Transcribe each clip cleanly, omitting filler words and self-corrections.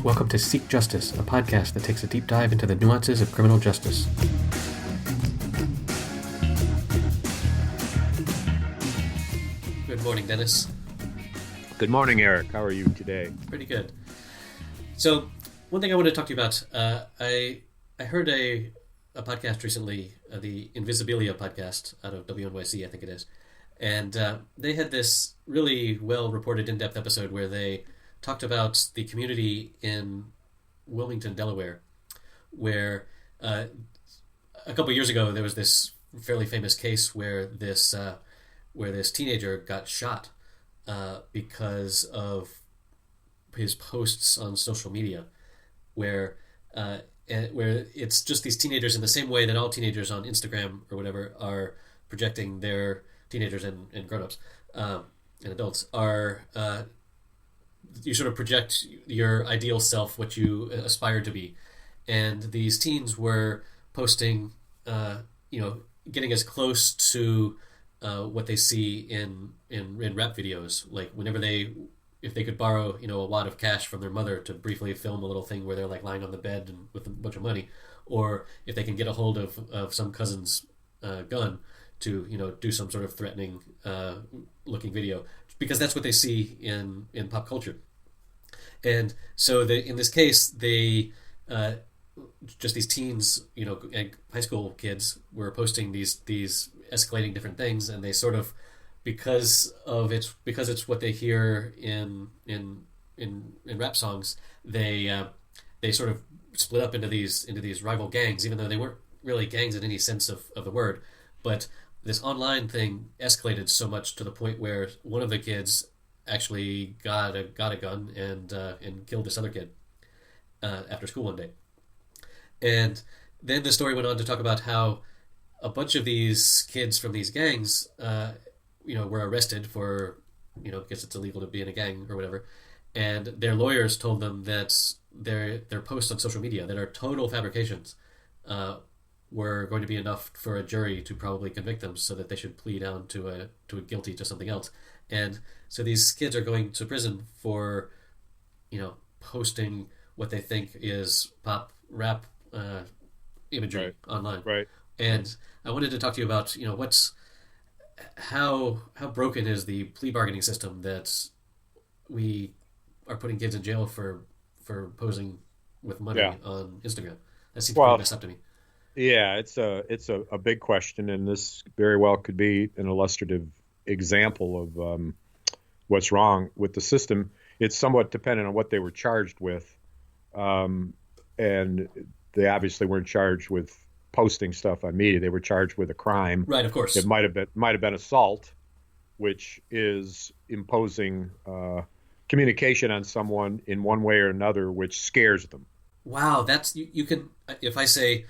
Welcome to Seek Justice, a podcast that takes a deep dive into the nuances of criminal justice. Good morning, Dennis. Good morning, Eric. How are you today? Pretty good. So, one thing I want to talk to you about, I heard a podcast recently, the Invisibilia podcast out of WNYC, I think it is, and they had this really well-reported, in-depth episode where they talked about the community in Wilmington, Delaware, where a couple of years ago there was this fairly famous case where this teenager got shot because of his posts on social media, where it's just these teenagers, in the same way that all teenagers on Instagram or whatever are projecting their teenagers and grown-ups and adults are. You sort of project your ideal self, what you aspire to be, and these teens were posting, getting as close to what they see in rap videos. Like if they could borrow, a wad of cash from their mother to briefly film a little thing where they're like lying on the bed and with a bunch of money, or if they can get a hold of some cousin's gun to do some sort of threatening looking video, because that's what they see in pop culture. And so in this case, they just these teens, and high school kids were posting these escalating different things, and they sort of, because it's what they hear in rap songs, they sort of split up into these rival gangs, even though they weren't really gangs in any sense of the word. But this online thing escalated so much to the point where one of the kids actually got a gun and killed this other kid after school one day. And then the story went on to talk about how a bunch of these kids from these gangs, were arrested for, I guess it's illegal to be in a gang or whatever, and their lawyers told them that their posts on social media that are total fabrications were going to be enough for a jury to probably convict them, so that they should plea down to a guilty to something else. And so these kids are going to prison for, posting what they think is pop rap imagery online. Right. And I wanted to talk to you about, how broken is the plea bargaining system that we are putting kids in jail for posing with money on Instagram. That seems pretty messed up to me. Yeah, it's a big question, and this very well could be an illustrative example of what's wrong with the system. It's somewhat dependent on what they were charged with, and they obviously weren't charged with posting stuff on media. They were charged with a crime. Right, of course. It might have been assault, which is imposing communication on someone in one way or another, which scares them. Wow, that's you can. If I say,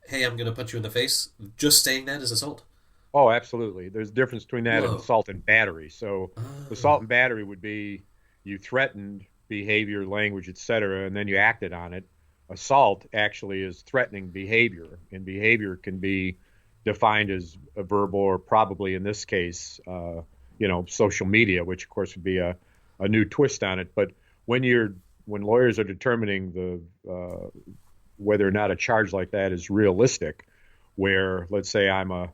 "Hey, I'm going to punch you in the face," just saying that is assault. Oh, absolutely. There's a difference between that and assault and battery. So assault and battery would be you threatened behavior, language, etc., and then you acted on it. Assault actually is threatening behavior, and behavior can be defined as a verbal, or probably in this case, social media, which of course would be a new twist on it. But when lawyers are determining whether or not a charge like that is realistic, where let's say I'm a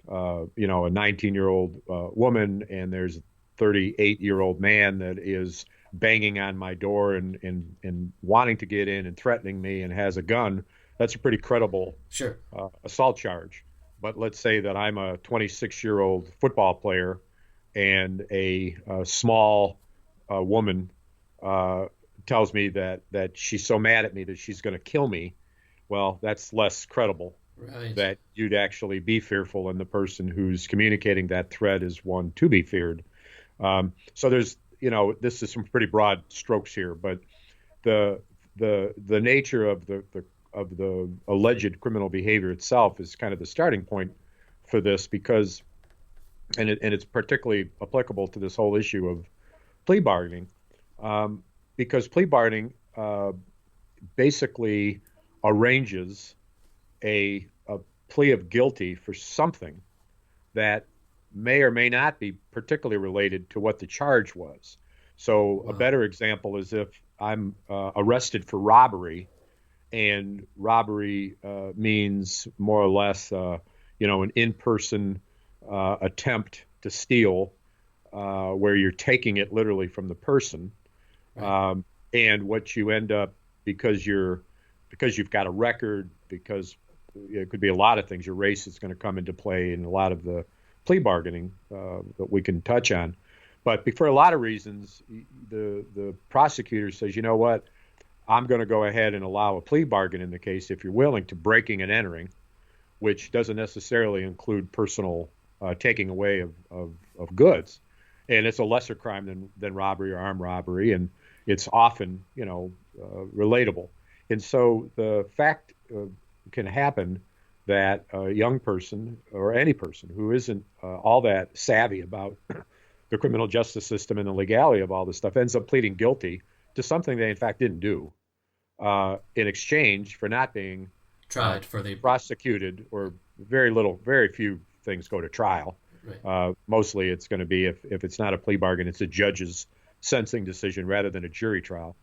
19-year-old woman, and there's a 38-year-old man that is banging on my door and wanting to get in and threatening me and has a gun, that's a pretty credible assault charge. But let's say that I'm a 26-year-old football player, and a small woman tells me that she's so mad at me that she's going to kill me. Well, that's less credible. Right. That you'd actually be fearful, and the person who's communicating that threat is one to be feared. So there's, this is some pretty broad strokes here, but the nature of the alleged criminal behavior itself is kind of the starting point for this, because, and it's particularly applicable to this whole issue of plea bargaining, because plea bargaining basically arranges a plea of guilty for something that may or may not be particularly related to what the charge was. So a better example is if I'm arrested for robbery, and robbery means more or less, an in-person attempt to steal, where you're taking it literally from the person, Right. and what you end up because you've got a record, because it could be a lot of things. Your race is going to come into play in a lot of the plea bargaining that we can touch on. But for a lot of reasons, the prosecutor says, you know what, I'm going to go ahead and allow a plea bargain in the case if you're willing to breaking and entering, which doesn't necessarily include personal taking away of goods. And it's a lesser crime than robbery or armed robbery, and it's often, relatable. And so the fact can happen that a young person or any person who isn't all that savvy about the criminal justice system and the legality of all this stuff ends up pleading guilty to something they in fact didn't do, in exchange for not being Tried for the prosecuted, or very few things go to trial. right. Mostly it's going to be, if it's not a plea bargain, it's a judge's sentencing decision rather than a jury trial.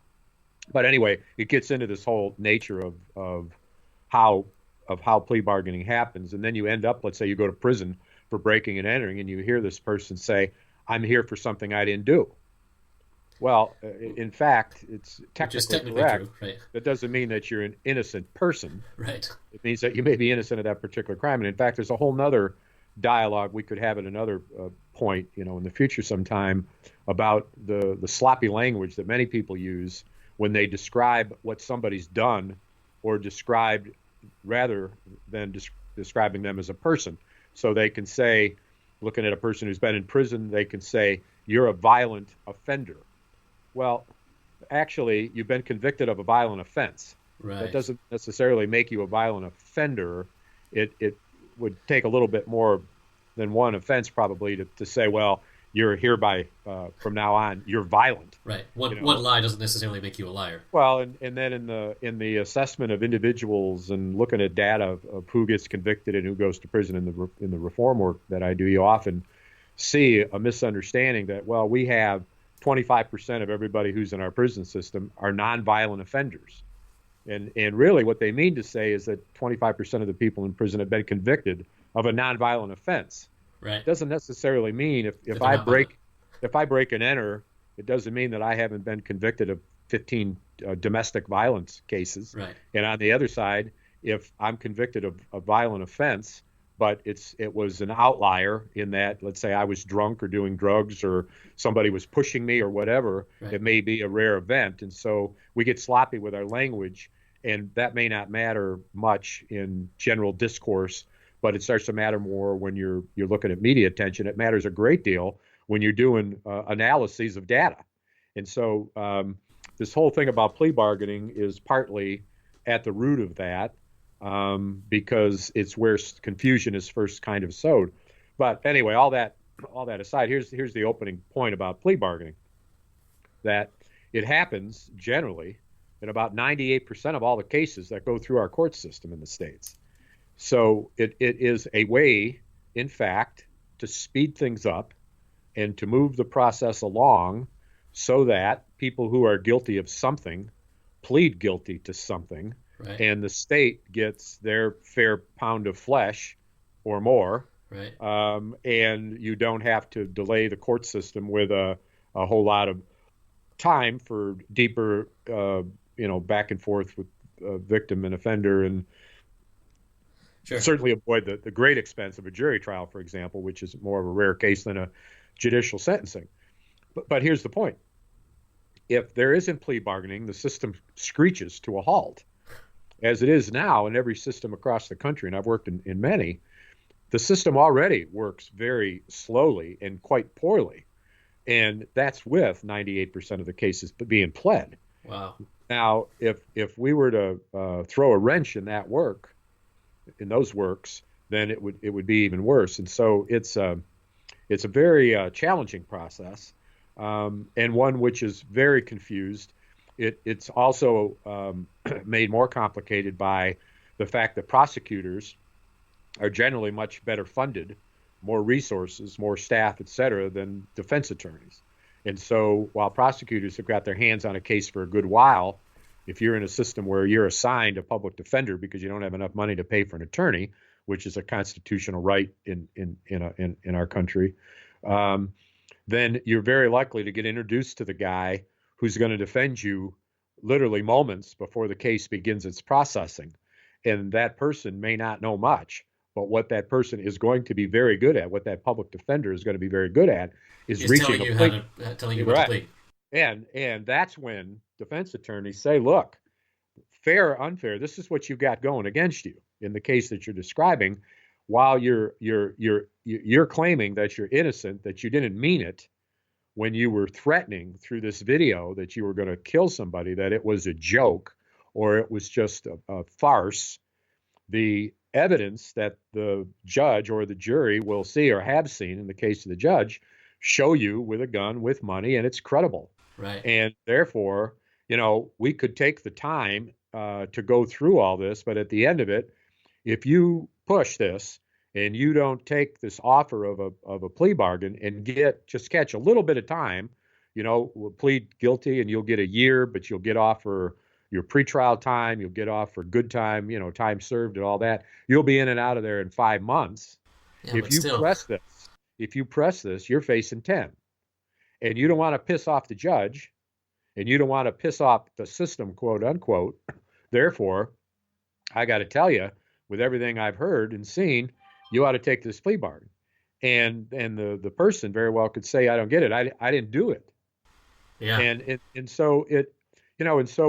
But anyway, it gets into this whole nature of how plea bargaining happens, and then you end up, let's say you go to prison for breaking and entering, and you hear this person say, "I'm here for something I didn't do." Well, in fact, it's technically correct. True, right? That doesn't mean that you're an innocent person. Right. It means that you may be innocent of that particular crime. And in fact, there's a whole nother dialogue we could have at another point, in the future sometime, about the sloppy language that many people use when they describe what somebody's done, or described rather than describing them as a person. So they can say, looking at a person who's been in prison, they can say, "You're a violent offender." Well, actually, you've been convicted of a violent offense. Right. That doesn't necessarily make you a violent offender. It would take a little bit more than one offense probably to say, well, you're hereby from now on, you're violent. Right. One lie doesn't necessarily make you a liar. Well, and then in the assessment of individuals and looking at data of who gets convicted and who goes to prison in the reform work that I do, you often see a misunderstanding that, well, we have 25% of everybody who's in our prison system are nonviolent offenders. And really what they mean to say is that 25% of the people in prison have been convicted of a nonviolent offense. Right. It doesn't necessarily mean if I break and enter, it doesn't mean that I haven't been convicted of 15 domestic violence cases. Right. And on the other side, if I'm convicted of a violent offense, but it was an outlier in that, let's say I was drunk or doing drugs or somebody was pushing me or whatever, right. It may be a rare event. And so we get sloppy with our language, and that may not matter much in general discourse, but it starts to matter more when you're looking at media attention. It matters a great deal when you're doing analyses of data. And so this whole thing about plea bargaining is partly at the root of that. Because it's where confusion is first kind of sowed. But anyway, all that aside, here's the opening point about plea bargaining, that it happens generally in about 98% of all the cases that go through our court system in the states. So it is a way, in fact, to speed things up and to move the process along so that people who are guilty of something plead guilty to something. Right. And the state gets their fair pound of flesh or more. Right. And you don't have to delay the court system with a whole lot of time for deeper, back and forth with victim and offender, and sure. Certainly avoid the great expense of a jury trial, for example, which is more of a rare case than a judicial sentencing. But here's the point. If there isn't plea bargaining, the system screeches to a halt. As it is now in every system across the country, and I've worked in many, the system already works very slowly and quite poorly. And that's with 98% of the cases being pled. Wow. Now, if we were to throw a wrench in those works, then it would be even worse. And so it's a very challenging process, and one which is very confused. It's also made more complicated by the fact that prosecutors are generally much better funded, more resources, more staff, et cetera, than defense attorneys. And so while prosecutors have got their hands on a case for a good while, if you're in a system where you're assigned a public defender because you don't have enough money to pay for an attorney, which is a constitutional right in our country, then you're very likely to get introduced to the guy who's going to defend you literally moments before the case begins its processing. And that person may not know much, but what that person is going to be very good at, what that public defender is going to be very good at, is He's reaching telling a you plea. telling you what to plead. And that's when defense attorneys say, look, fair or unfair, this is what you got going against you in the case that you're describing. While you're claiming that you're innocent, that you didn't mean it when you were threatening through this video that you were going to kill somebody, that it was a joke or it was just a farce, the evidence that the judge or the jury will see or have seen in the case of the judge show you with a gun, with money, and it's credible. Right. And therefore, we could take the time to go through all this, but at the end of it, if you push this and you don't take this offer of a plea bargain and just catch a little bit of time, we'll plead guilty and you'll get a year, but you'll get off for your pretrial time, you'll get off for good time, time served and all that. You'll be in and out of there in 5 months. Yeah, If you press this, you're facing 10. And you don't want to piss off the judge, and you don't want to piss off the system, quote unquote. Therefore, I got to tell you, with everything I've heard and seen, you ought to take this plea bargain. And the person very well could say, I don't get it. I didn't do it. Yeah. And so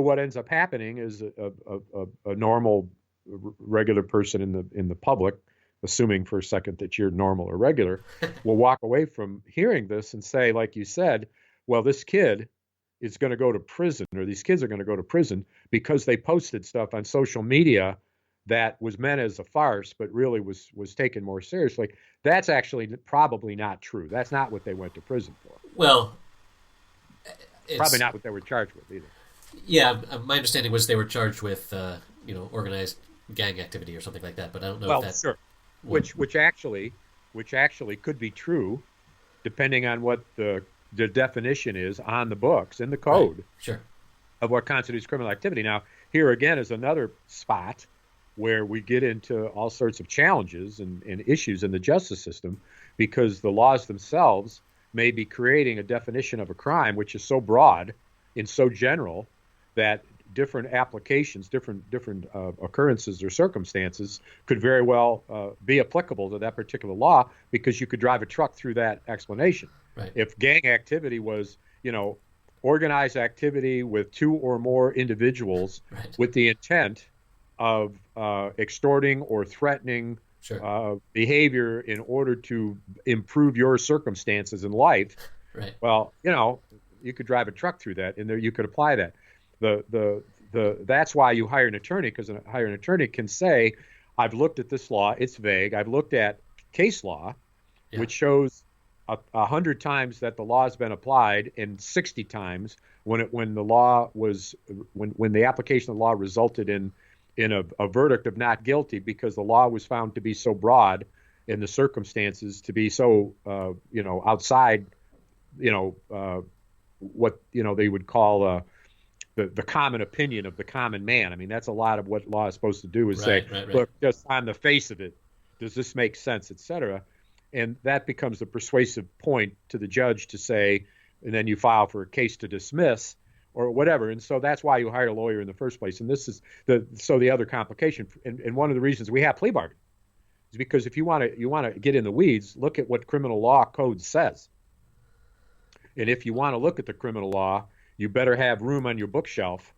what ends up happening is a normal, regular person in the public, assuming for a second that you're normal or regular, will walk away from hearing this and say, like you said, well, this kid is going to go to prison, or these kids are going to go to prison because they posted stuff on social media that was meant as a farce, but really was taken more seriously. That's actually probably not true. That's not what they went to prison for. Well, it's probably not what they were charged with either. Yeah, my understanding was they were charged with, organized gang activity or something like that. But I don't know if that's sure. Which actually could be true, depending on what the definition is on the books in the code. Right. Sure. Of what constitutes criminal activity. Now, here again is another spot where we get into all sorts of challenges and issues in the justice system, because the laws themselves may be creating a definition of a crime which is so broad and so general that different applications, different occurrences or circumstances could very well be applicable to that particular law, because you could drive a truck through that explanation. Right. If gang activity was, organized activity with 2 or more individuals right. with the intent of extorting or threatening sure. Behavior in order to improve your circumstances in life, right. Well, you could drive a truck through that, and there you could apply that. That's why you hire an attorney, because an attorney can say, I've looked at this law, it's vague. I've looked at case law, which shows 100 times that the law has been applied, and 60 times when the application of the law resulted in a verdict of not guilty, because the law was found to be so broad and the circumstances to be so outside what they would call the common opinion of the common man. I mean, that's a lot of what law is supposed to do, is right. Look, just on the face of it, does this make sense, etc. And that becomes the persuasive point to the judge to say, and then you file for a case to dismiss or whatever. And so that's why you hire a lawyer in the first place. And this is the other complication. And one of the reasons we have plea bargaining is because if you want to get in the weeds, look at what criminal law code says. And if you want to look at the criminal law, you better have room on your bookshelf,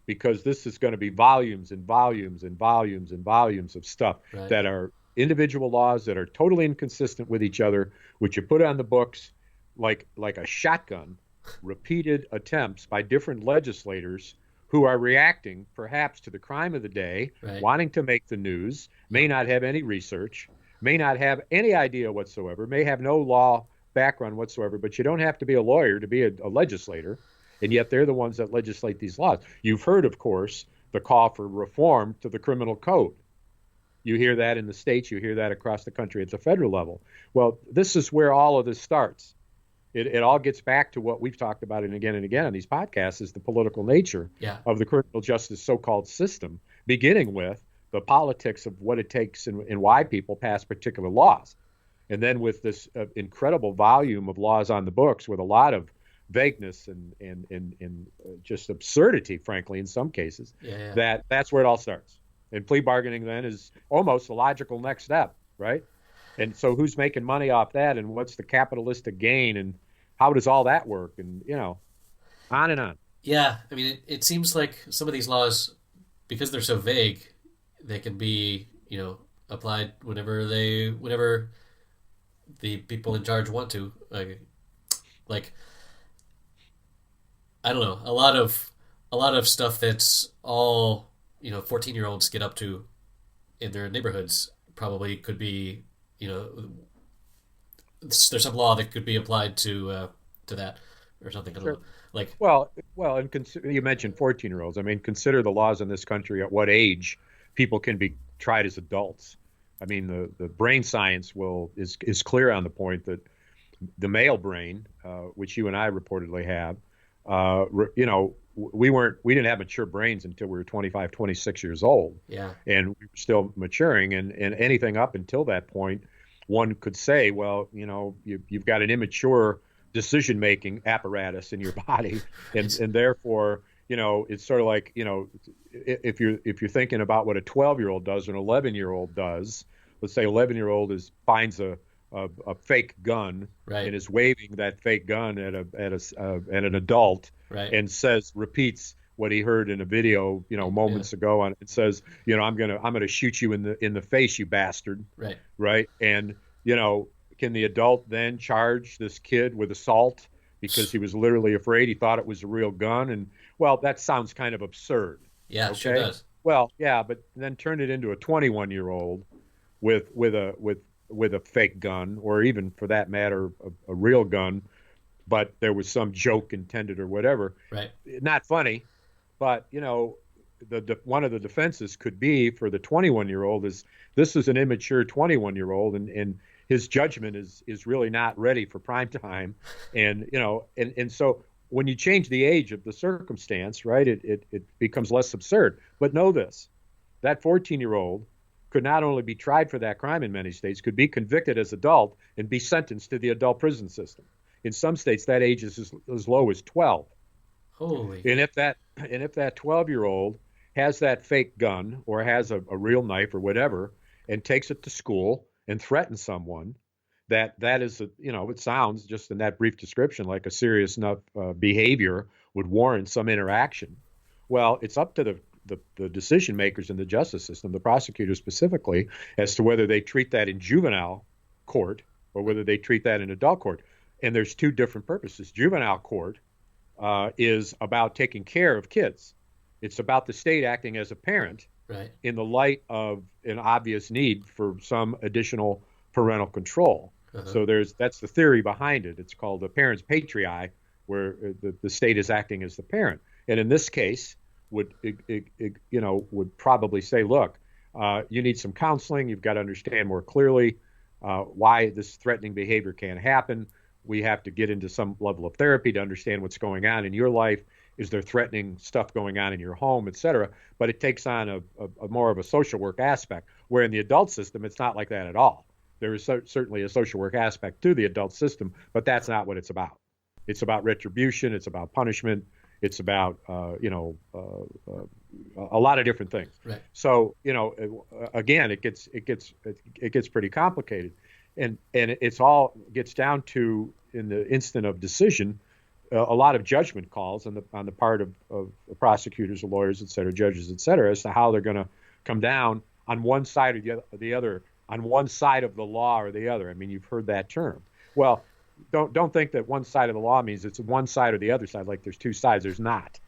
because this is going to be volumes and volumes and volumes and volumes of stuff right. that are individual laws that are totally inconsistent with each other, which you put on the books like a shotgun, repeated attempts by different legislators who are reacting perhaps to the crime of the day, right. wanting to make the news, may not have any research, may not have any idea whatsoever, may have no law background whatsoever, but you don't have to be a lawyer to be a legislator, and yet they're the ones that legislate these laws. You've heard, of course, the call for reform to the criminal code. You hear that in the states, you hear that across the country at the federal level. Well, this is where all of this starts. It all gets back to what we've talked about and again on these podcasts is the political nature of the criminal justice so-called system, beginning with the politics of what it takes and why people pass particular laws. And then with this incredible volume of laws on the books with a lot of vagueness and just absurdity, frankly, in some cases, that's where it all starts. And plea bargaining then is almost the logical next step, right? And so who's making money off that, and what's the capitalistic gain, and how does all that work, and on and on. Yeah, I mean, it seems like some of these laws, because they're so vague, they can be applied whenever the people in charge want to. Like I don't know, a lot of stuff that's all 14-year-olds get up to in their neighborhoods probably could be there's some law that could be applied to that or something. I don't know. Like and you mentioned 14-year-olds. I mean, consider the laws in this country at what age people can be tried as adults. I mean, the brain science is clear on the point that the male brain, which you and I reportedly have, we didn't have mature brains until we were 25, 26 years old. Yeah. And we were still maturing, and anything up until that point, one could say, well, you've got an immature decision-making apparatus in your body, and therefore, it's sort of like, if you're thinking about what a 12-year-old does or an 11-year-old does, let's say 11-year-old finds a fake gun, right, and is waving that fake gun at an adult, right, and repeats what he heard in a video, moments ago, and it says, I'm gonna shoot you in the face, you bastard, right, and can the adult then charge this kid with assault because he was literally afraid, he thought it was a real gun? And well, that sounds kind of absurd. Yeah, okay? Sure does. Well, yeah, but then turn it into a 21-year-old with a fake gun, or even for that matter, a real gun, but there was some joke intended or whatever. Right. Not funny, but one of the defenses could be for the 21-year-old is this is an immature 21-year-old, and his judgment is really not ready for prime time, and so when you change the age of the circumstance, right, it becomes less absurd. But know this, that 14-year-old could not only be tried for that crime in many states, could be convicted as adult and be sentenced to the adult prison system. In some states, that age is as low as 12. Holy. And if that 12-year-old has that fake gun or has a real knife or whatever and takes it to school and threatens someone, that is it sounds just in that brief description like a serious enough behavior would warrant some interaction. Well, it's up to the decision makers in the justice system, the prosecutors specifically, as to whether they treat that in juvenile court or whether they treat that in adult court. And there's two different purposes. Juvenile court is about taking care of kids. It's about the state acting as a parent, right, in the light of an obvious need for some additional parental control. Uh-huh. So that's the theory behind it. It's called the parent's patriae, where the state is acting as the parent. And in this case, would probably say, look, you need some counseling. You've got to understand more clearly why this threatening behavior can't happen. We have to get into some level of therapy to understand what's going on in your life. Is there threatening stuff going on in your home, et cetera? But it takes on a more of a social work aspect, where in the adult system, it's not like that at all. There is certainly a social work aspect to the adult system, but that's not what it's about. It's about retribution. It's about punishment. It's about, a lot of different things. Right. So, again, it gets pretty complicated, and it's all gets down to, in the instant of decision, a lot of judgment calls on the part of prosecutors, lawyers, et cetera, judges, et cetera, as to how they're going to come down on one side or the other, on one side of the law or the other. I mean, you've heard that term. Well, don't think that one side of the law means it's one side or the other side, like there's two sides. There's not.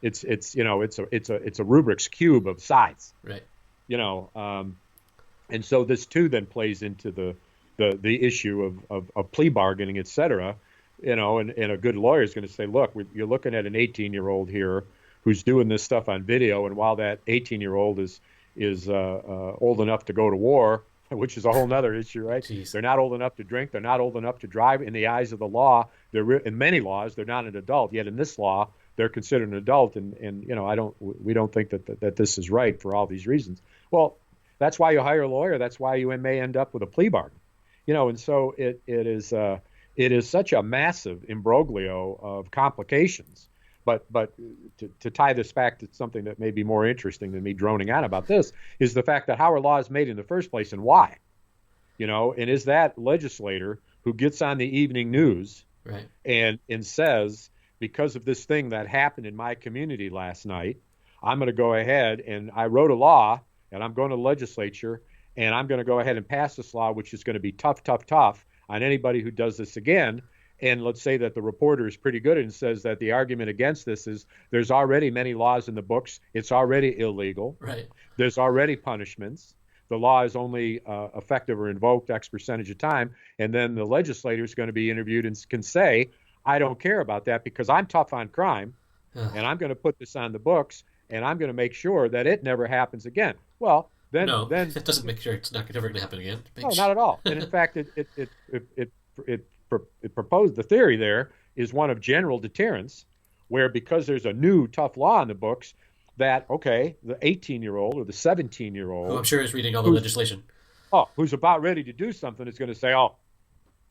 It's a Rubik's cube of sides. Right. And so this too then plays into the issue of plea bargaining, et cetera. And a good lawyer is going to say, look, you're looking at an 18-year-old here who's doing this stuff on video, and while that 18-year-old is old enough to go to war which is a whole nother issue, right? Jeez. They're not old enough to drink. They're not old enough to drive. In the eyes of the law, in many laws, they're not an adult. Yet in this law, they're considered an adult. And we don't think that this is right for all these reasons. Well, that's why you hire a lawyer. That's why you may end up with a plea bargain. And so it is such a massive imbroglio of complications. But to tie this back to something that may be more interesting than me droning on about this is the fact that how are laws made in the first place and why? And is that legislator who gets on the evening news right. and says, because of this thing that happened in my community last night, I'm going to go ahead and I wrote a law and I'm going to the legislature and I'm going to go ahead and pass this law, which is going to be tough on anybody who does this again. And let's say that the reporter is pretty good and says that the argument against this is there's already many laws in the books. It's already illegal. Right. There's already punishments. The law is only effective or invoked X percentage of time. And then the legislator is going to be interviewed and can say, I don't care about that because I'm tough on crime and I'm going to put this on the books and I'm going to make sure that it never happens again. Well, then it doesn't make sure it's not ever going to happen again. No, not at all. And in fact, it proposed the theory there is one of general deterrence, where because there's a new tough law in the books, that the 18-year-old or the 17-year-old, who I'm sure is reading all the legislation, who's about ready to do something, is going to say,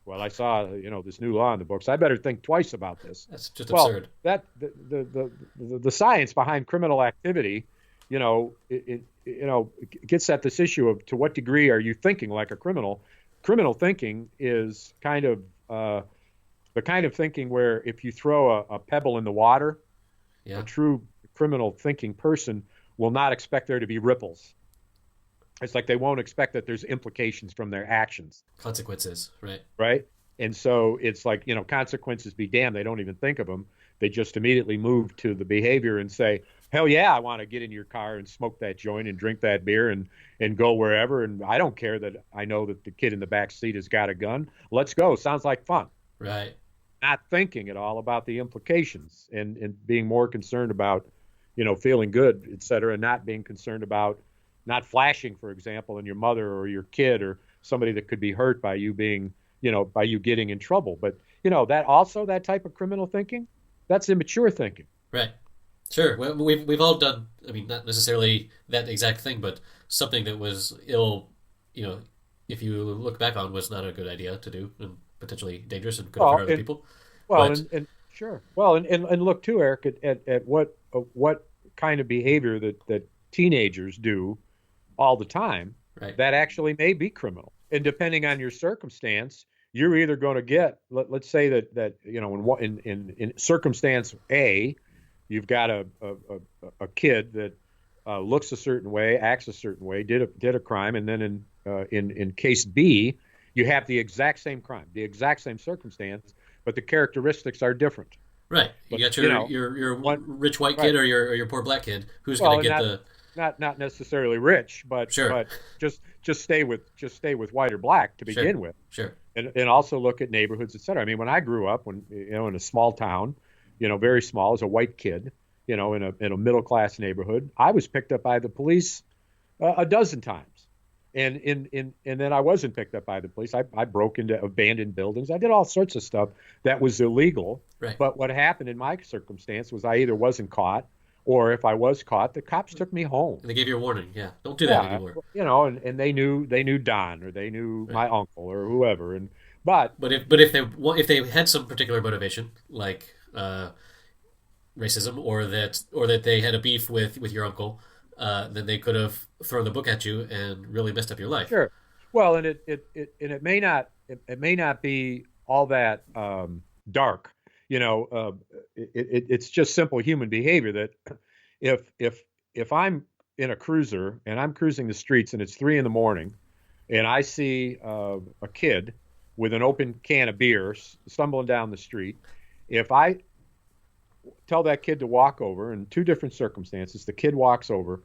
well, I saw this new law in the books. I better think twice about this. That's just absurd. That the science behind criminal activity, it gets at this issue of to what degree are you thinking like a criminal. Criminal thinking is kind of the kind of thinking where if you throw a pebble in the water, a true criminal thinking person will not expect there to be ripples. It's like they won't expect that there's implications from their actions. Consequences, right? Right. And so it's like, consequences be damned. They don't even think of them. They just immediately move to the behavior and say, hell yeah, I want to get in your car and smoke that joint and drink that beer and go wherever. And I don't care that I know that the kid in the back seat has got a gun. Let's go. Sounds like fun. Right. Not thinking at all about the implications and being more concerned about, feeling good, et cetera, and not being concerned about not flashing, for example, in your mother or your kid or somebody that could be hurt by you being, by you getting in trouble. But, that type of criminal thinking, that's immature thinking. Right. Sure. Well, we've all done, not necessarily that exact thing, but something that was ill, if you look back on, was not a good idea to do and potentially dangerous and could have hurt other people. Well, and sure. Well, and look too, Eric, at what kind of behavior that teenagers do all the time, right, that actually may be criminal. And depending on your circumstance, you're either going to get, let's say that in circumstance A, you've got a kid that looks a certain way, acts a certain way, did a crime, and then in case B, you have the exact same crime, the exact same circumstance, but the characteristics are different. Right. You got your rich white kid, right, or your poor black kid who's going to get not necessarily rich, but sure, but just stay with white or black to begin with. Sure. And also look at neighborhoods, et cetera. When I grew up, in a small town, very small, as a white kid, in a middle class neighborhood, I was picked up by the police a dozen times. And then I wasn't picked up by the police. I broke into abandoned buildings. I did all sorts of stuff that was illegal. Right. But what happened in my circumstance was I either wasn't caught, or if I was caught, the cops took me home. And they gave you a warning. Yeah, don't do that anymore. And they knew Don, or they knew my uncle, or whoever. But if they had some particular motivation, like racism, or that they had a beef with your uncle, then they could have thrown the book at you and really messed up your life. Sure. Well, and it may not be all that dark. It's just simple human behavior that if I'm in a cruiser and I'm cruising the streets and it's 3 a.m. and I see a kid with an open can of beer stumbling down the street, if I tell that kid to walk over, in 2 different circumstances, the kid walks over,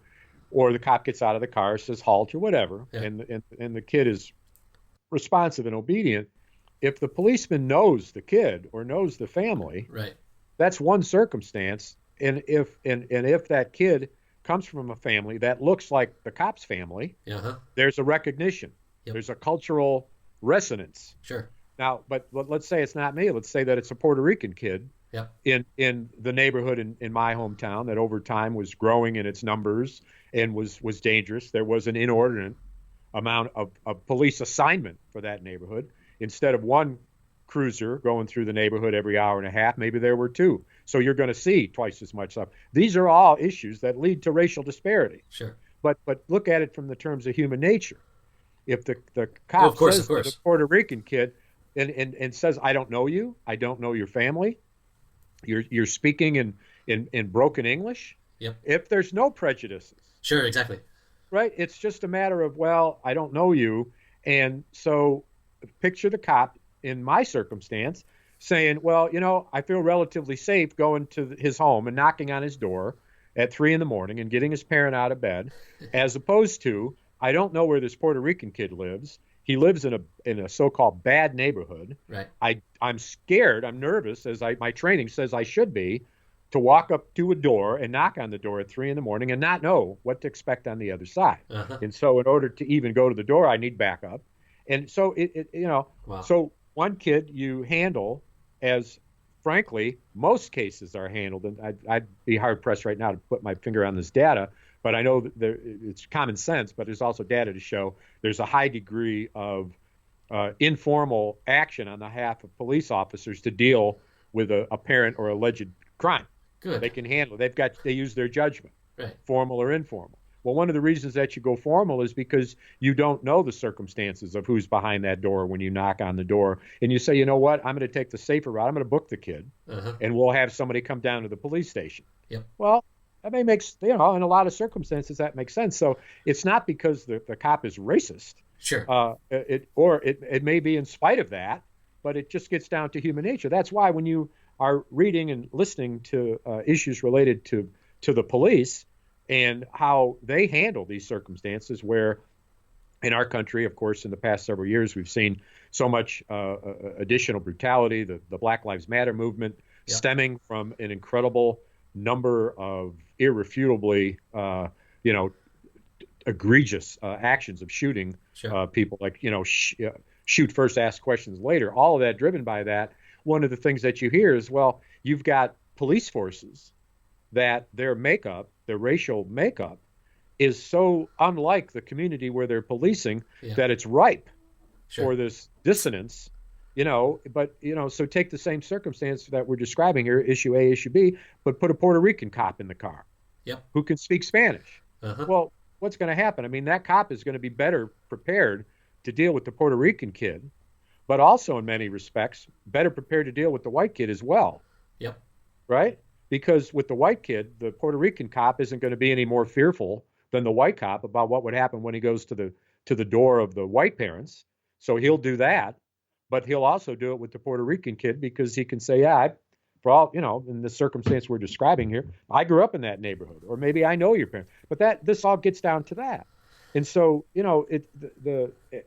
or the cop gets out of the car, says halt or whatever, yeah, and the kid is responsive and obedient. If the policeman knows the kid or knows the family, right, that's one circumstance. And if that kid comes from a family that looks like the cop's family, uh-huh, there's a recognition. Yep. There's a cultural resonance. Sure. Now, but let's say it's not me. Let's say that it's a Puerto Rican kid Yep. in the neighborhood in my hometown that over time was growing in its numbers and was dangerous. There was an inordinate amount of police assignment for that neighborhood. Instead of one cruiser going through the neighborhood every hour and a half, maybe there were two. So you're going to see twice as much stuff. These are all issues that lead to racial disparity. Sure. But look at it from the terms of human nature. If the cop says to the Puerto Rican kid and says, I don't know you, I don't know your family, you're speaking in broken English. Yep. If there's no prejudices. Sure, exactly. Right? It's just a matter of, well, I don't know you. And so picture the cop in my circumstance saying, well, I feel relatively safe going to his home and knocking on his door at 3 a.m. and getting his parent out of bed, as opposed to, I don't know where this Puerto Rican kid lives. He lives in a so-called bad neighborhood. Right. I'm scared. I'm nervous, as my training says I should be, to walk up to a door and knock on the door at 3 a.m. and not know what to expect on the other side. Uh-huh. And so in order to even go to the door, I need backup. And so Wow. So one kid you handle as, frankly, most cases are handled, and I'd be hard pressed right now to put my finger on this data, but I know that it's common sense, but there's also data to show there's a high degree of informal action on the behalf of police officers to deal with a apparent or alleged crime. Good. They can handle it. They use their judgment, right. Formal or informal. Well, one of the reasons that you go formal is because you don't know the circumstances of who's behind that door when you knock on the door. And you say, you know what, I'm going to take the safer route. I'm going to book the kid, and we'll have somebody come down to the police station. Yep. Well, that may make, in a lot of circumstances, that makes sense. So it's not because the cop is racist. Sure. It may be in spite of that, but it just gets down to human nature. That's why when you are reading and listening to issues related to the police and how they handle these circumstances, where in our country, of course, in the past several years, we've seen so much additional brutality, the Black Lives Matter movement, stemming from an incredible number of irrefutably, egregious actions of shooting people, like, shoot first, ask questions later, all of that driven by that. One of the things that you hear is, well, you've got police forces that their racial makeup is so unlike the community where they're policing that it's ripe for this dissonance, so take the same circumstance that we're describing here, issue A, issue B, but put a Puerto Rican cop in the car who can speak Spanish. Well, what's going to happen? I mean, that cop is going to be better prepared to deal with the Puerto Rican kid, but also in many respects, better prepared to deal with the white kid as well. Yep. Right? Because with the white kid, the Puerto Rican cop isn't going to be any more fearful than the white cop about what would happen when he goes to the door of the white parents. So he'll do that, but he'll also do it with the Puerto Rican kid because he can say, for all, in the circumstance we're describing here, I grew up in that neighborhood, or maybe I know your parents. But this all gets down to that. And so,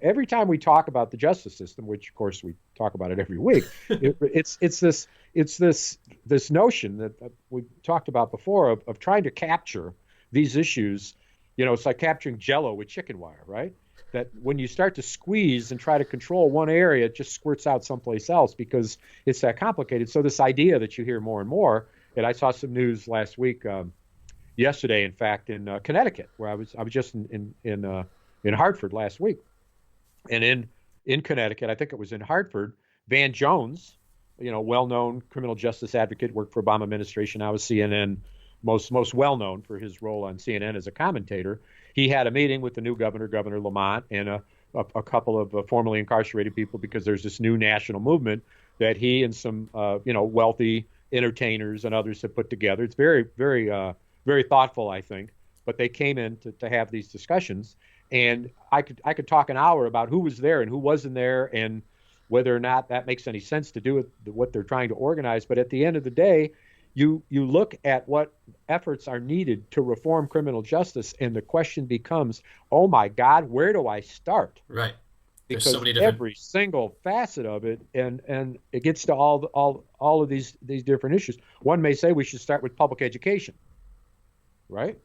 every time we talk about the justice system, which of course we talk about it every week, it's this notion that we talked about before of trying to capture these issues. It's like capturing Jell-O with chicken wire, right? That when you start to squeeze and try to control one area, it just squirts out someplace else because it's that complicated. So this idea that you hear more and more, and I saw some news last week. Yesterday, in fact, in Connecticut, where I was just in Hartford last week, and in Connecticut, I think it was in Hartford, Van Jones, well-known criminal justice advocate, worked for Obama administration. Now is CNN most well-known for his role on CNN as a commentator. He had a meeting with the new governor, Governor Lamont, and a couple of formerly incarcerated people, because there's this new national movement that he and some wealthy entertainers and others have put together. It's very, very very thoughtful, I think, but they came in to have these discussions, and I could talk an hour about who was there and who wasn't there and whether or not that makes any sense to do with what they're trying to organize. But at the end of the day, you look at what efforts are needed to reform criminal justice, and the question becomes, oh my God, where do I start? Right. There's Because so many different... every single facet of it, and it gets to all of these different issues. One may say we should start with public education. Right?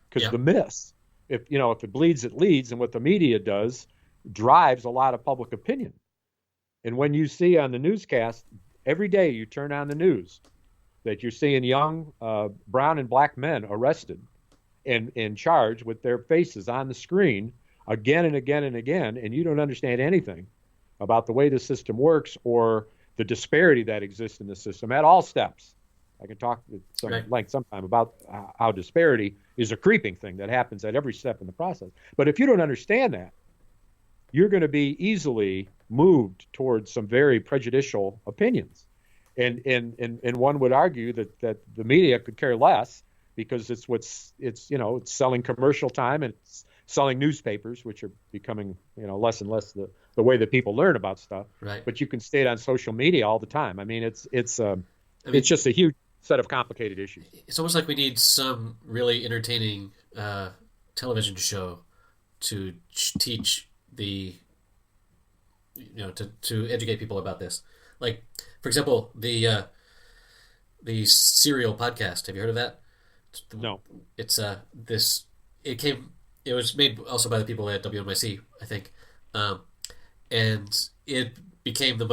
Because the myths, if it bleeds, it leads, and what the media does, drives a lot of public opinion. And when you see on the newscast, every day you turn on the news, that you're seeing young brown and black men arrested and charged with their faces on the screen again and again and again, and you don't understand anything about the way the system works or the disparity that exists in the system at all steps. I can talk at some length sometime about how disparity is a creeping thing that happens at every step in the process. But if you don't understand that, you're going to be easily moved towards some very prejudicial opinions. And one would argue that the media could care less, because it's selling commercial time, and it's selling newspapers, which are becoming less and less the way that people learn about stuff. Right. But you can stay on social media all the time. I mean, it's just a huge set of complicated issues. It's almost like we need some really entertaining television show to teach the to educate people about this. Like, for example, the Serial podcast. Have you heard of that? No. It's it was made also by the people at WNYC, I think, and it became the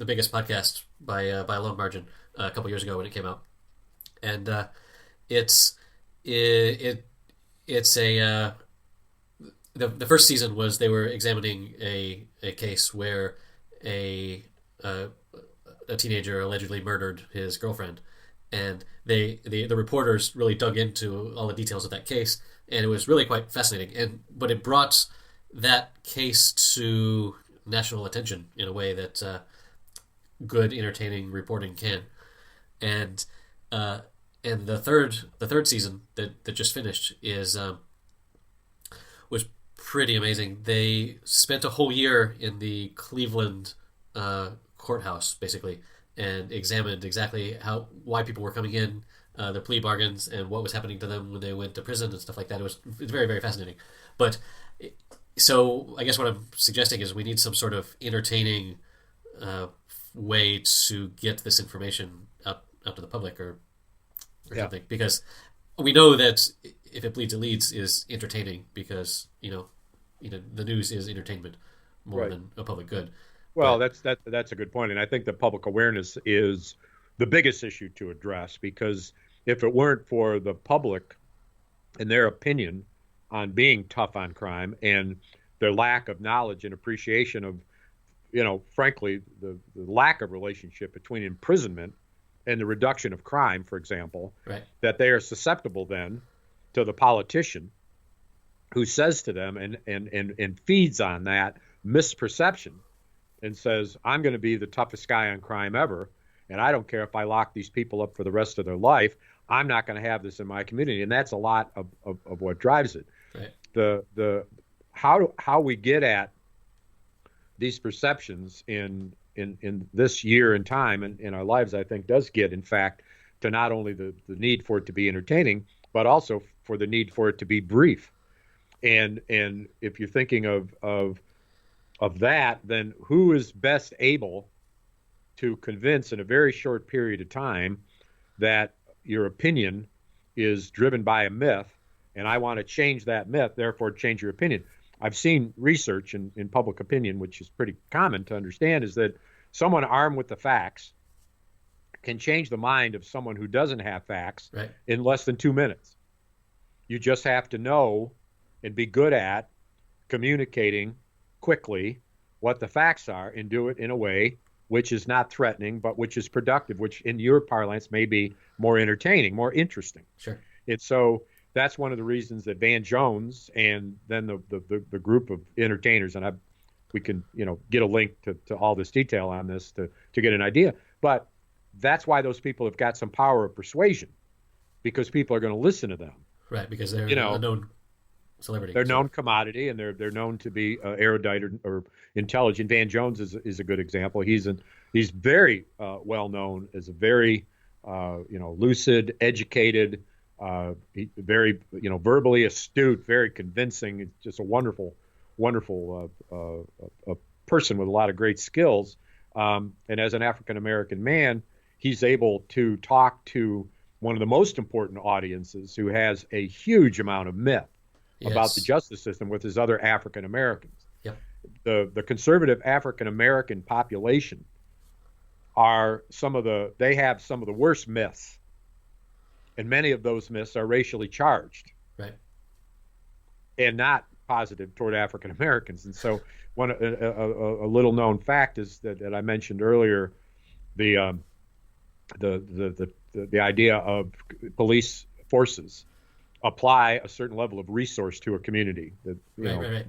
biggest podcast by a long margin a couple years ago when it came out, and the first season was they were examining a case where a teenager allegedly murdered his girlfriend, and the reporters really dug into all the details of that case, and it was really quite fascinating. But it brought that case to national attention in a way that good, entertaining reporting can. And the third season that just finished was pretty amazing. They spent a whole year in the Cleveland courthouse, basically, and examined exactly why people were coming in, their plea bargains, and what was happening to them when they went to prison and stuff like that. It's very, very fascinating. But so I guess what I'm suggesting is we need some sort of entertaining way to get this information out to the public or something, because we know that if it bleeds, it leads is entertaining, because the news is entertainment more than a public good. Well, that's a good point, and I think the public awareness is the biggest issue to address, because if it weren't for the public and their opinion on being tough on crime and their lack of knowledge and appreciation of, frankly, the lack of relationship between imprisonment and the reduction of crime, for example, that they are susceptible then to the politician who says to them and feeds on that misperception and says, I'm going to be the toughest guy on crime ever, and I don't care if I lock these people up for the rest of their life. I'm not going to have this in my community. And that's a lot of what drives it. Right. The how we get at these perceptions in this year and time and in our lives, I think, does get, in fact, to not only the need for it to be entertaining, but also for the need for it to be brief. And if you're thinking of that, then who is best able to convince in a very short period of time that your opinion is driven by a myth, and I want to change that myth, therefore change your opinion? I've seen research in public opinion, which is pretty common to understand, is that someone armed with the facts can change the mind of someone who doesn't have facts in less than 2 minutes. You just have to know and be good at communicating quickly what the facts are, and do it in a way which is not threatening, but which is productive, which in your parlance may be more entertaining, more interesting. Sure. And so that's one of the reasons that Van Jones and then the group of entertainers, and we can get a link to all this detail on this to get an idea. But that's why those people have got some power of persuasion, because people are going to listen to them. Right, because they're a known celebrity. They're known commodity, and they're known to be erudite or intelligent. Van Jones is a good example. He's very well known as a very lucid, educated, very verbally astute, very convincing. Just a wonderful a person with a lot of great skills. And as an African American man, he's able to talk to one of the most important audiences who has a huge amount of myth about the justice system with his other African Americans. Yep. The conservative African American population they have some of the worst myths, and many of those myths are racially charged, right, and not positive toward African Americans. And so, a little known fact is that I mentioned earlier, the idea of police forces apply a certain level of resource to a community that right.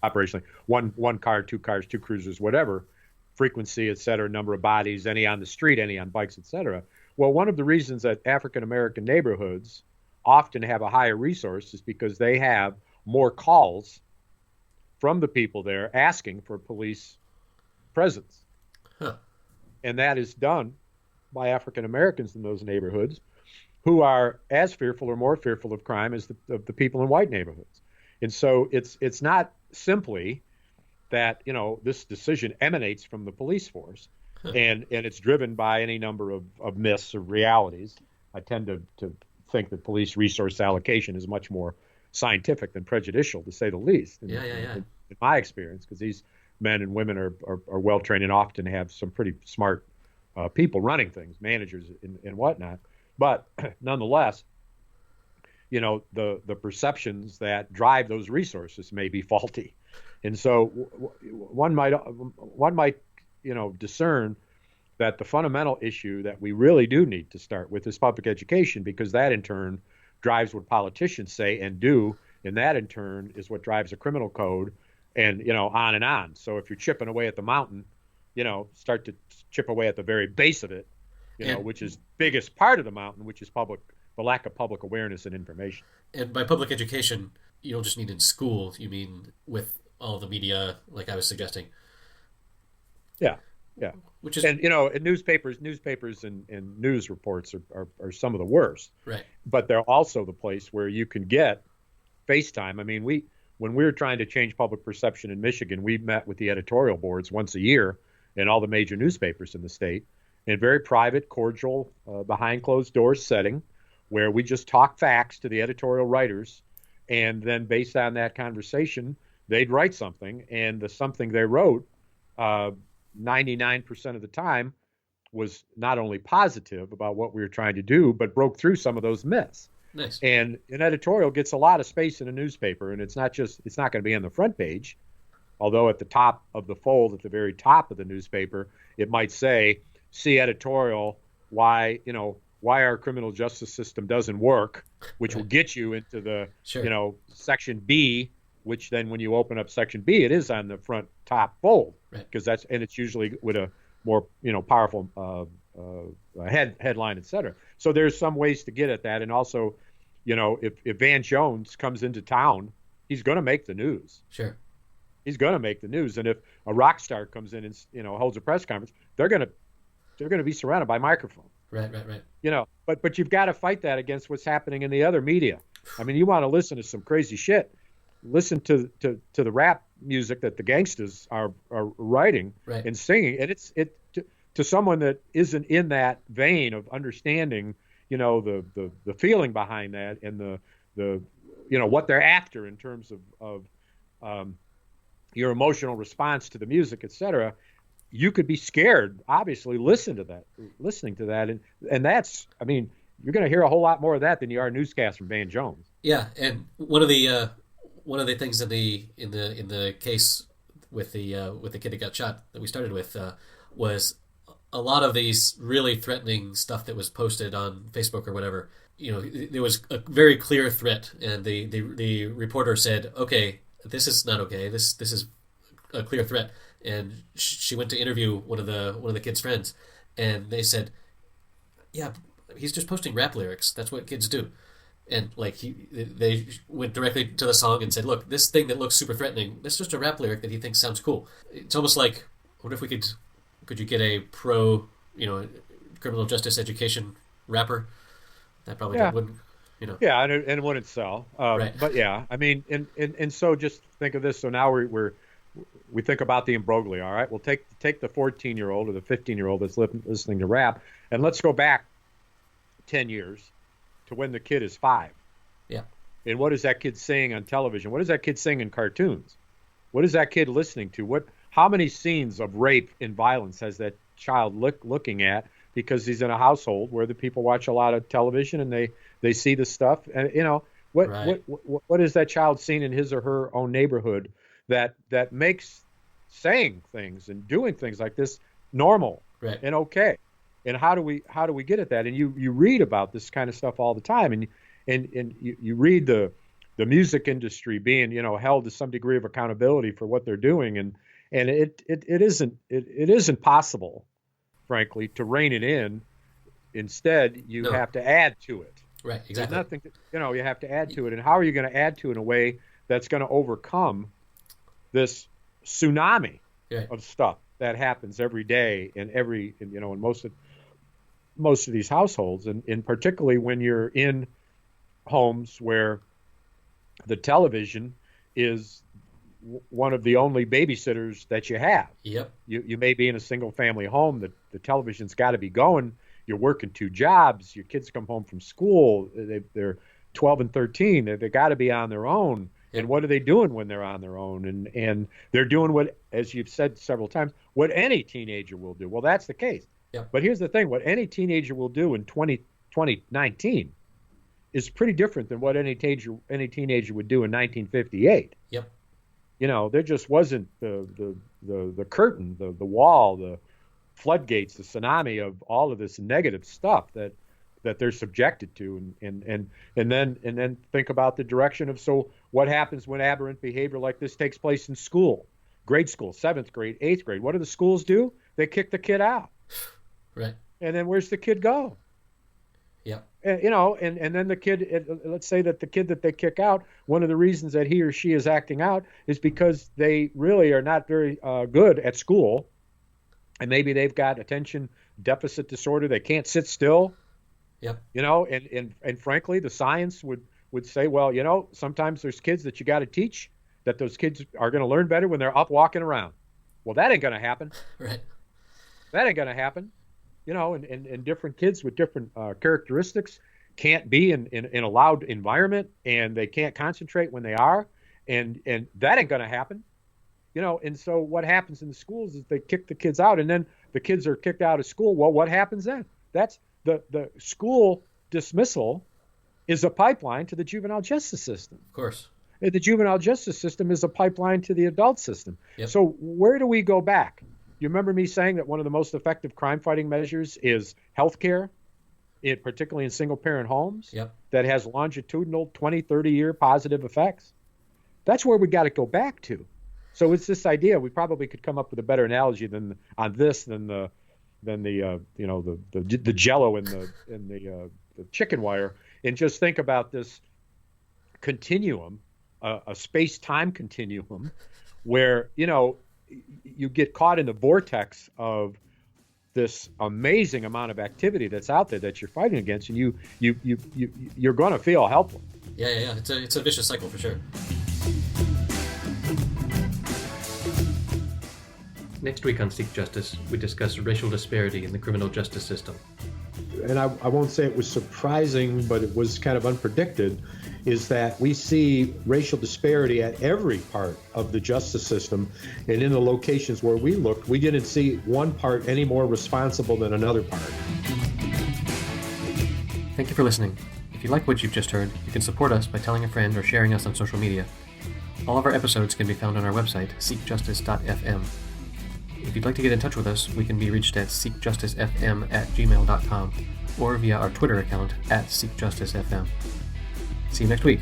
Operationally, one car, two cars, two cruisers, whatever, frequency, et cetera, number of bodies, any on the street, any on bikes, et cetera. Well, one of the reasons that African American neighborhoods often have a higher resource is because they have more calls from the people there asking for police presence. Huh. And that is done by African Americans in those neighborhoods, who are as fearful or more fearful of crime as the people in white neighborhoods. And so it's not simply that, this decision emanates from the police force, and it's driven by any number of myths or realities. I tend to think that police resource allocation is much more scientific than prejudicial, to say the least, in my experience, because these men and women are well trained and often have some pretty smart people running things, managers and whatnot. But nonetheless, the perceptions that drive those resources may be faulty. And so one might discern that the fundamental issue that we really do need to start with is public education, because that in turn drives what politicians say and do, and that in turn is what drives a criminal code, and on and on. So if you're chipping away at the mountain, start to chip away at the very base of it, which is biggest part of the mountain, which is the lack of public awareness and information. And by public education, you don't just mean in school, you mean with all the media, like I was suggesting. Yeah. Which is, and newspapers and news reports are some of the worst. Right. But they're also the place where you can get FaceTime. I mean, when we were trying to change public perception in Michigan, we met with the editorial boards once a year in all the major newspapers in the state, in a very private, cordial, behind closed doors setting, where we just talk facts to the editorial writers, and then based on that conversation, they'd write something, and the something they wrote, 99% of the time, was not only positive about what we were trying to do, but broke through some of those myths. Nice. And an editorial gets a lot of space in a newspaper, and it's not going to be on the front page, although at the top of the fold, at the very top of the newspaper, it might say, see editorial, why our criminal justice system doesn't work, which will get you into the, section B, which then when you open up section B, it is on the front top fold, because it's usually with a more, powerful headline, et cetera. So there's some ways to get at that. And also, if Van Jones comes into town, he's going to make the news. Sure. He's going to make the news. And if a rock star comes in and, holds a press conference, they're going to be surrounded by microphones. Right. But you've got to fight that against what's happening in the other media. I mean, you want to listen to some crazy shit. Listen to the rap music that the gangsters are writing and singing, and it's to someone that isn't in that vein of understanding, the feeling behind that, and the what they're after in terms of your emotional response to the music, etc. You could be scared, obviously, listening to that, and that's, I mean, you're going to hear a whole lot more of that than you are newscasts from Van Jones. Yeah, and one of the things in the case with the kid that got shot that we started with was a lot of these really threatening stuff that was posted on Facebook or whatever. There was a very clear threat, and the reporter said, "Okay, this is not okay. This is a clear threat." And she went to interview one of the kid's friends, and they said, "Yeah, he's just posting rap lyrics. That's what kids do." And they went directly to the song and said, "Look, this thing that looks super threatening, that's just a rap lyric that he thinks sounds cool." It's almost like, what if we could you get a pro, criminal justice education rapper? That probably wouldn't, Yeah, and it wouldn't sell. Right. But yeah, I mean, and so just think of this. So now we think about the imbroglio. All right, we'll take the 14-year-old or the 15-year-old that's listening to rap, and let's go back 10 years. To when the kid is 5. Yeah. And what is that kid saying on television? What is that kid saying in cartoons? What is that kid listening to? How many scenes of rape and violence has that child looking at because he's in a household where the people watch a lot of television and they see the stuff? And what is that child seeing in his or her own neighborhood that makes saying things and doing things like this normal and okay? And how do we get at that? And you read about this kind of stuff all the time, and you read the music industry being held to some degree of accountability for what they're doing, and it isn't possible, frankly, to rein it in. Instead, you have to add to it. Right, exactly. There's nothing, you have to add to it. And how are you going to add to it in a way that's going to overcome this tsunami of stuff that happens every day in most of these households, and particularly when you're in homes where the television is one of the only babysitters that you have. Yep. You may be in a single family home. The television's got to be going. You're working 2 jobs. Your kids come home from school. They're 12 and 13. They got to be on their own. Yep. And what are they doing when they're on their own? And they're doing what, as you've said several times, what any teenager will do. Well, that's the case. Yep. But here's the thing. What any teenager will do in 2019 is pretty different than what any teenager would do in 1958. Yep. There just wasn't the curtain, the wall, the floodgates, the tsunami of all of this negative stuff that they're subjected to, and then think about the direction of, so what happens when aberrant behavior like this takes place in school, grade school, 7th grade, 8th grade? What do the schools do? They kick the kid out. Right. And then where's the kid go? Yep. And then the kid, let's say that the kid that they kick out, one of the reasons that he or she is acting out is because they really are not very good at school, and maybe they've got attention deficit disorder. They can't sit still. Yep. And frankly, the science would say, well, sometimes there's kids that you got to teach that those kids are going to learn better when they're up walking around. Well, that ain't going to happen. Right. That ain't going to happen. And different kids with different characteristics can't be in a loud environment, and they can't concentrate when they are, and that ain't going to happen. And so what happens in the schools is they kick the kids out, and then the kids are kicked out of school. Well, what happens then? That's the school dismissal is a pipeline to the juvenile justice system. Of course. The juvenile justice system is a pipeline to the adult system. Yep. So where do we go back? You remember me saying that one of the most effective crime-fighting measures is health care, particularly in single-parent homes, yep, that has longitudinal 20, 30-year positive effects? That's where we got to go back to. So it's this idea. We probably could come up with a better analogy than the Jello in the chicken wire, and just think about this continuum, a space-time continuum, where you get caught in the vortex of this amazing amount of activity that's out there that you're fighting against, and you're going to feel helpless. Yeah. It's a vicious cycle for sure. Next week on Seek Justice, we discuss racial disparity in the criminal justice system. And I won't say it was surprising, but it was kind of unpredicted, is that we see racial disparity at every part of the justice system. And in the locations where we looked, we didn't see one part any more responsible than another part. Thank you for listening. If you like what you've just heard, you can support us by telling a friend or sharing us on social media. All of our episodes can be found on our website, seekjustice.fm. If you'd like to get in touch with us, we can be reached at seekjusticefm@gmail.com or via our Twitter account @seekjusticefm. See you next week.